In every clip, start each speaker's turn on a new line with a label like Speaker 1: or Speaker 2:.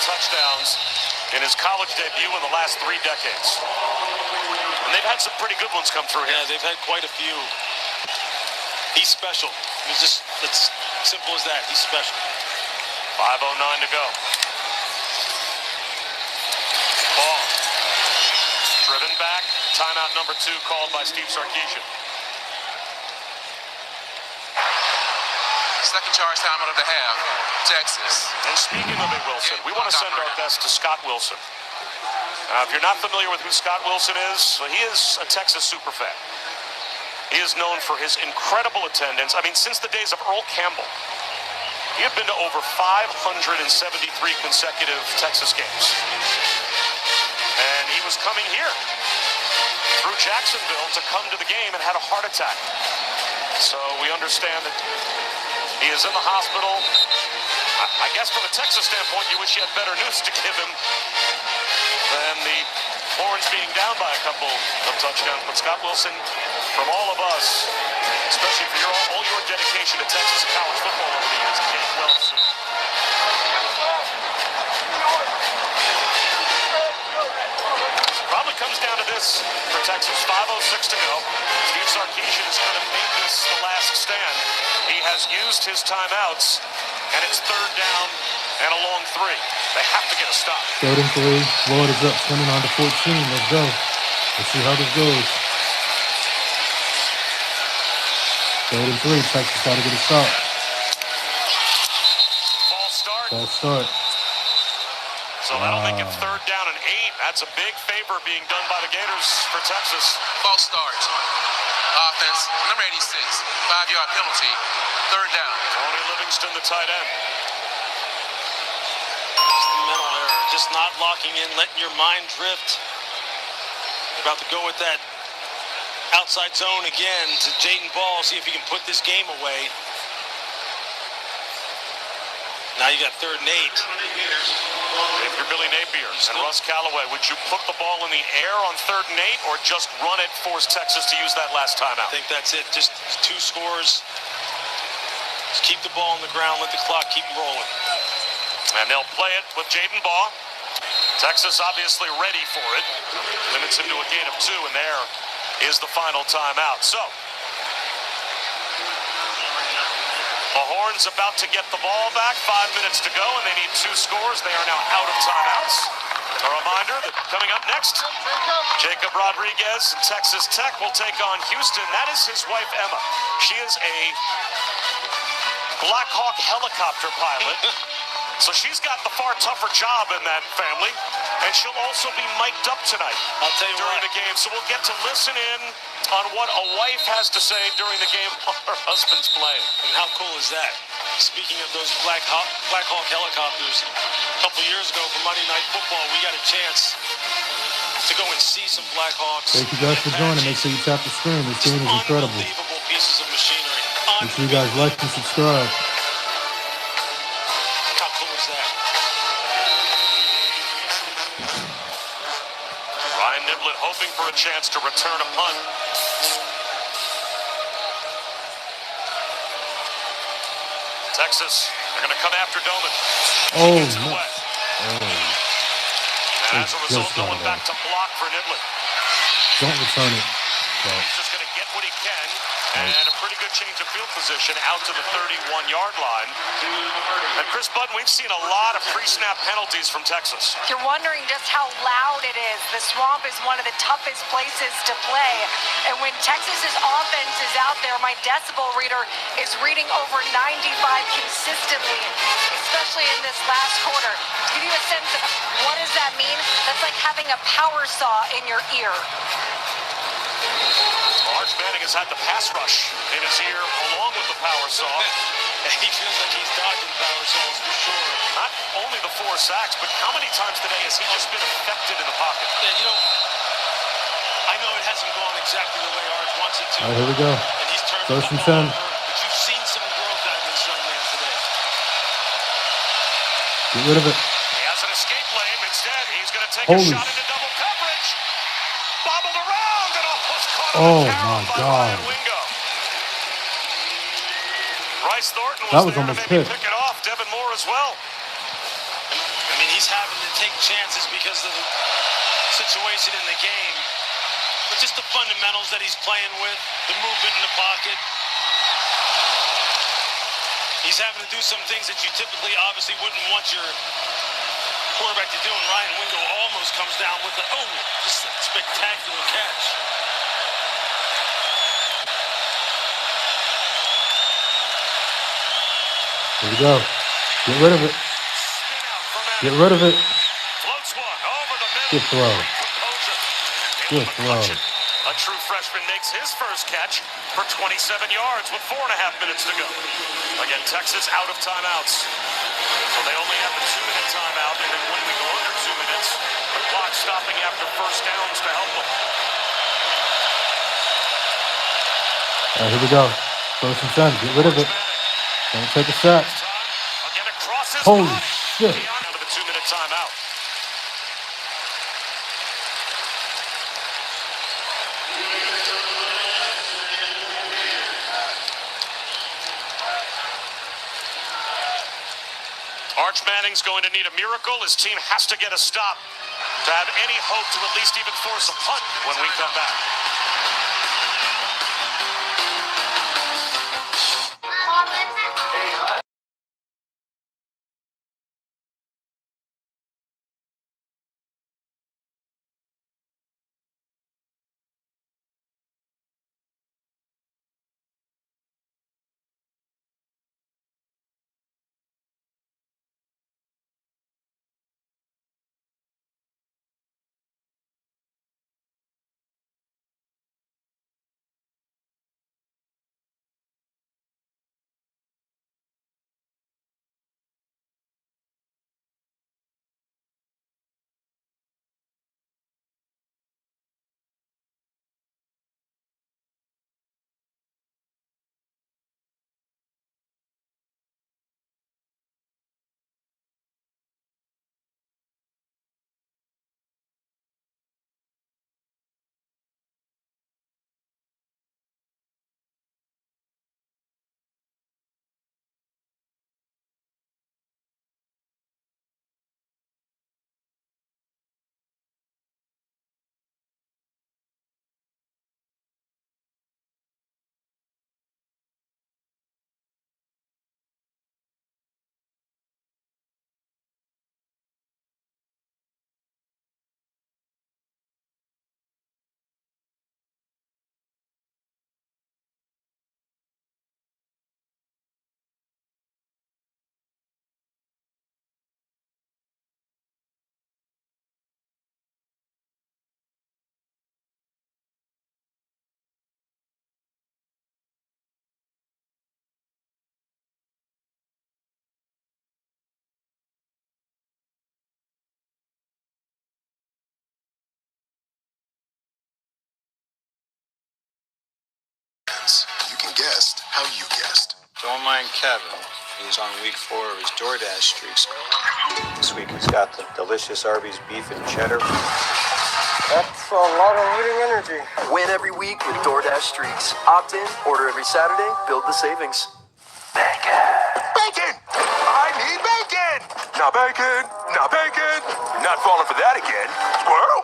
Speaker 1: touchdowns in his college debut in the last 3 decades. And they've had some pretty good ones come through here.
Speaker 2: Yeah, they've had quite a few. He's special. It's simple as that. He's special.
Speaker 1: 5:09 to go. Ball. Driven back. Timeout number 2 called by Steve Sarkisian.
Speaker 3: Second charge timeout of the half. Texas.
Speaker 1: And speaking of Wilson, we want to send our best to Scott Wilson. If you're not familiar with who Scott Wilson is, he is a Texas superfan. He is known for his incredible attendance. I mean, since the days of Earl Campbell, he had been to over 573 consecutive Texas games. And he was coming here through Jacksonville to come to the game and had a heart attack. So we understand that he is in the hospital. I guess from a Texas standpoint, you wish you had better news to give him than the Horns being down by a couple of touchdowns. But Scott Wilson, from all of us, especially for all your dedication to Texas and college football over the years, get well soon. Probably comes down to this for Texas. 5:06 to go. Steve Sarkisian is going to make this the last stand. He has used his timeouts, and it's 3rd down and a long 3. They have to get a stop.
Speaker 4: 3rd and 3. Florida's up 29-14. Let's go. Let's see how this goes. 3rd and 3. Texas got to get a stop.
Speaker 1: False start.
Speaker 4: False start.
Speaker 1: So that'll make it 3rd down and 8. That's a big favor being done by the Gators for Texas.
Speaker 3: False start. Offense, number 86. 5-yard penalty. 3rd down.
Speaker 1: Tony Livingston, the tight end.
Speaker 2: Just the mental error. Just not locking in, letting your mind drift. About to go with that outside zone again to Jaden Ball, see if he can put this game away. Now you got 3rd and 8.
Speaker 1: If you're Billy Napier and Russ Callaway, would you put the ball in the air on 3rd and 8 or just run it, force Texas to use that last timeout?
Speaker 2: I think that's it. Just 2 scores. Just keep the ball on the ground, let the clock keep rolling.
Speaker 1: And they'll play it with Jaden Ball. Texas obviously ready for it. Limits him to a gain of 2, and there is the final timeout. So, the Horns about to get the ball back. 5 minutes to go, and they need 2 scores. They are now out of timeouts. A reminder that coming up next, Jacob Rodriguez and Texas Tech will take on Houston. That is his wife, Emma. She is a Black Hawk helicopter pilot. So she's got the far tougher job in that family, and she'll also be mic'd up tonight during the game. So we'll get to listen in on what a wife has to say during the game while her husband's playing.
Speaker 2: And how cool is that? Speaking of those Black Hawk helicopters, a couple years ago for Monday Night Football, we got a chance to go and see some Black Hawks.
Speaker 4: Thank you guys for joining. Make sure you tap the screen. This game is incredible.
Speaker 2: Unbelievable pieces of machinery.
Speaker 4: Make sure you guys like and subscribe.
Speaker 2: How cool is that?
Speaker 1: Ryan Niblett hoping for a chance to return a punt. Texas, they're going to come after Doman.
Speaker 4: Oh,
Speaker 1: no. And as a result, no one back to block for Niblett.
Speaker 4: Don't return it.
Speaker 1: He's just going to get what he can, and a pretty good change of field position out to the 31-yard line. And Chris Budden, we've seen a lot of pre-snap penalties from Texas.
Speaker 5: You're wondering just how loud it is. The Swamp is one of the toughest places to play. And when Texas's offense is out there, my decibel reader is reading over 95 consistently, especially in this last quarter. To give you a sense of what does that mean, that's like having a power saw in your ear.
Speaker 1: Arch Manning has had the pass rush in his ear along with the power saw.
Speaker 2: He feels like he's dodging power saws for sure.
Speaker 1: Not only the 4 sacks, but how many times today has he just been affected in the pocket?
Speaker 2: Yeah, you know, I know it hasn't gone exactly the way Arch wants it to.
Speaker 4: All right, here we go.
Speaker 2: And he's turned
Speaker 4: 1st and 10.
Speaker 2: But you've seen some growth out of this young man today.
Speaker 4: Get rid of it.
Speaker 1: He has an escape lane. Instead, he's going to take
Speaker 4: Holy
Speaker 1: a shot into double coverage. Bobbled around and almost caught him.
Speaker 4: Oh, my God.
Speaker 1: Bryce Thornton
Speaker 4: That was
Speaker 1: there
Speaker 4: almost
Speaker 1: to maybe
Speaker 4: picked.
Speaker 1: pick it off. Devin Moore as well.
Speaker 2: I mean, he he's having to take chances because of the situation in the game. But just the fundamentals that he's playing with, the movement in the pocket. He's having to do some things that you typically obviously wouldn't want your quarterback to do. And Ryan Wingo almost comes down with just a spectacular catch.
Speaker 4: Here we go. Get rid of it. Get rid of it.
Speaker 1: Floats one over the middle.
Speaker 4: Good throw. Good throw.
Speaker 1: A true freshman makes his first catch for 27 yards with 4.5 minutes to go. Again, Texas out of timeouts. So they only have the 2-minute timeout, and then when we go under 2 minutes, the clock stopping after first downs to help them.
Speaker 4: All right, here we go. First and 10. Get rid of it. Don't take a sack.
Speaker 1: Again, across his
Speaker 4: Holy
Speaker 1: butt.
Speaker 4: shit.
Speaker 1: Out of the 2-minute timeout. Arch Manning's going to need a miracle. His team has to get a stop to have any hope to at least even force a punt when we come back.
Speaker 6: You can guess how you guessed.
Speaker 7: Don't mind Kevin. He's on week 4 of his DoorDash streaks. This week he's got the delicious Arby's beef and cheddar.
Speaker 8: That's a lot of eating energy.
Speaker 9: Win every week with DoorDash Streaks. Opt in, order every Saturday, build the savings.
Speaker 6: Bacon! Bacon! I need bacon! Not bacon! Not bacon! Not falling for that again. Squirrel?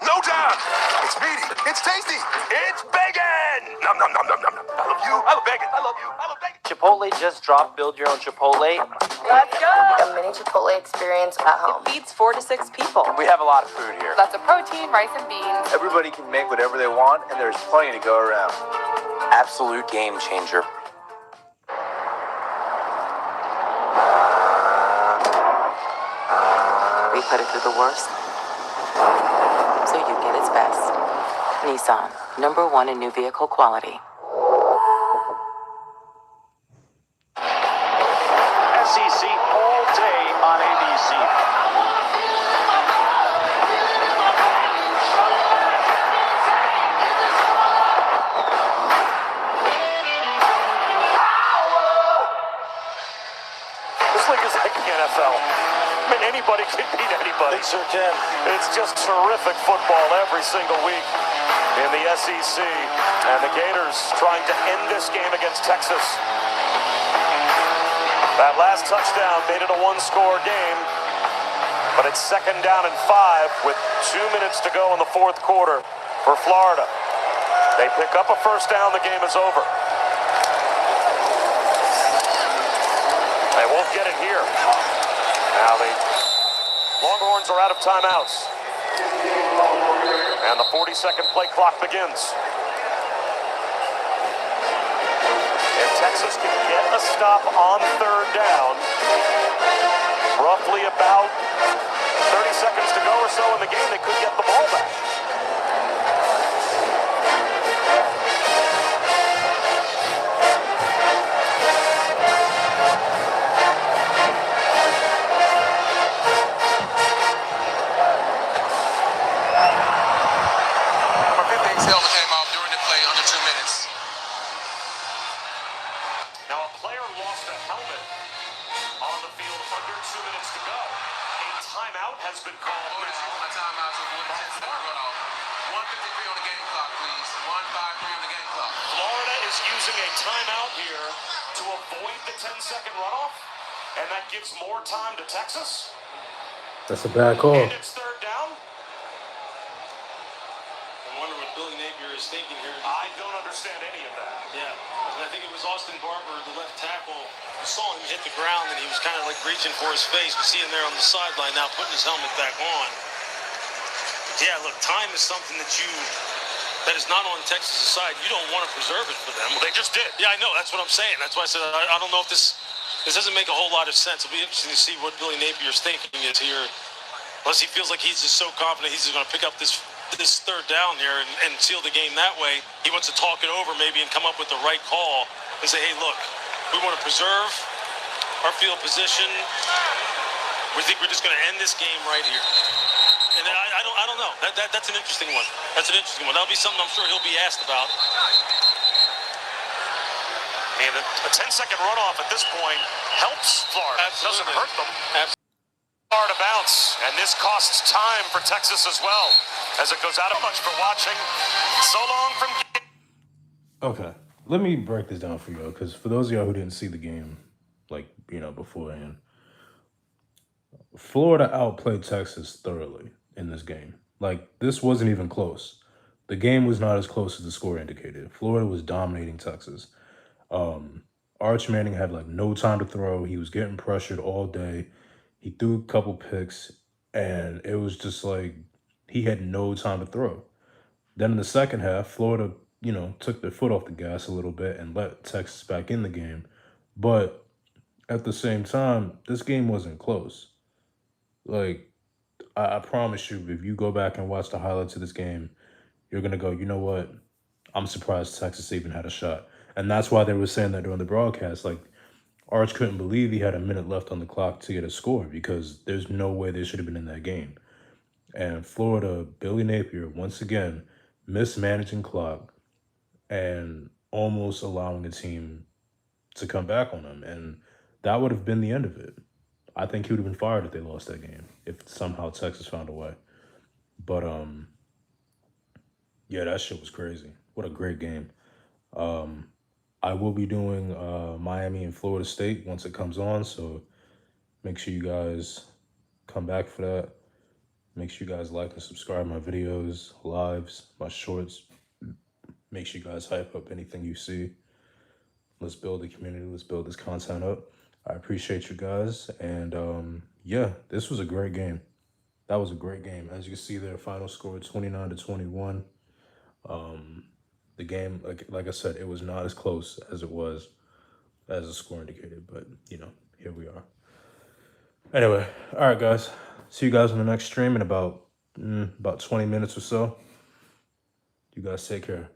Speaker 6: No time! It's meaty. It's tasty. It's bacon! Nom nom nom nom nom nom. I love you. I love bacon. I love you. I love bacon.
Speaker 8: Chipotle just dropped Build Your Own Chipotle.
Speaker 10: Let's go! A mini Chipotle experience at home. It feeds 4 to 6 people.
Speaker 8: We have a lot of food here.
Speaker 10: Lots of protein, rice, and beans.
Speaker 7: Everybody can make whatever they want, and there's plenty to go around.
Speaker 8: Absolute game changer.
Speaker 11: We put it through the worst, so you get its best. Nissan, #1 in new vehicle quality.
Speaker 1: SEC all day on ABC. This league is like the NFL. I mean, anybody can beat anybody.
Speaker 2: They sure can.
Speaker 1: It's just terrific football every single week in the SEC. And the Gators trying to end this game against Texas. That last touchdown made it a one-score game. But it's 2nd down and 5 with 2 minutes to go in the 4th quarter for Florida. They pick up a first down, the game is over. They won't get it here. Now the Longhorns are out of timeouts. And the 40-second play clock begins. If Texas can get a stop on 3rd down, roughly about 30 seconds to go or so in the game, they could get the ball back. Now a player lost a helmet on the field under 2 minutes to go. A timeout has been called.
Speaker 3: Timeout to avoid a 10-second runoff. 1:53 on the game clock, please. 1:53 on the game clock.
Speaker 1: Florida is using a timeout here to avoid the 10-second runoff, and that gives more time to Texas.
Speaker 4: That's a bad call.
Speaker 1: And it's 3rd down.
Speaker 2: I wonder what Billy Napier is thinking here.
Speaker 1: I don't understand any of that.
Speaker 2: Yeah, and I think it was Austin Barber, the left tackle. You saw him hit the ground, and he was kind of like reaching for his face. We see him there on the sideline now, putting his helmet back on. But yeah, look, time is something that is not on Texas' side. You don't want to preserve it for them.
Speaker 1: Well, they just did.
Speaker 2: Yeah, I know. That's what I'm saying. That's why I said I don't know if this doesn't make a whole lot of sense. It'll be interesting to see what Billy Napier's thinking is here. Unless he feels like he's just so confident he's just going to pick up this 3rd down here and seal the game that way. He wants to talk it over maybe and come up with the right call and say, hey, look, we want to preserve our field position. We think we're just going to end this game right here. And I don't know. That's an interesting one. That's an interesting one. That'll be something I'm sure he'll be asked about.
Speaker 1: And a 10-second runoff at this point helps Florida.
Speaker 2: Absolutely.
Speaker 1: Doesn't hurt them.
Speaker 2: Absolutely.
Speaker 1: Florida bounce, and this costs time for Texas as well, as it goes out of much for watching. So long from...
Speaker 4: Okay, let me break this down for y'all, because for those of y'all who didn't see the game, beforehand, Florida outplayed Texas thoroughly in this game. This wasn't even close. The game was not as close as the score indicated. Florida was dominating Texas. Arch Manning had no time to throw. He was getting pressured all day. He threw a couple picks, and it was just he had no time to throw. Then in the second half, Florida, took their foot off the gas a little bit and let Texas back in the game. But at the same time, this game wasn't close. I promise you, if you go back and watch the highlights of this game, you're going to go, you know what? I'm surprised Texas even had a shot. And that's why they were saying that during the broadcast. Arch couldn't believe he had a minute left on the clock to get a score because there's no way they should have been in that game. And Florida, Billy Napier, once again, mismanaging clock and almost allowing a team to come back on them. And that would have been the end of it. I think he would have been fired if they lost that game, if somehow Texas found a way. But, yeah, that shit was crazy. What a great game. I will be doing Miami and Florida State once it comes on, so make sure you guys come back for that. Make sure you guys like and subscribe my videos, lives, my shorts. Make sure you guys hype up anything you see. Let's build the community. Let's build this content up. I appreciate you guys. And, yeah, this was a great game. That was a great game. As you can see there, final score 29-21. The game, like I said, it was not as close as it was as the score indicated, but here we are. Anyway, all right, guys. See you guys on the next stream in about 20 minutes or so. You guys take care.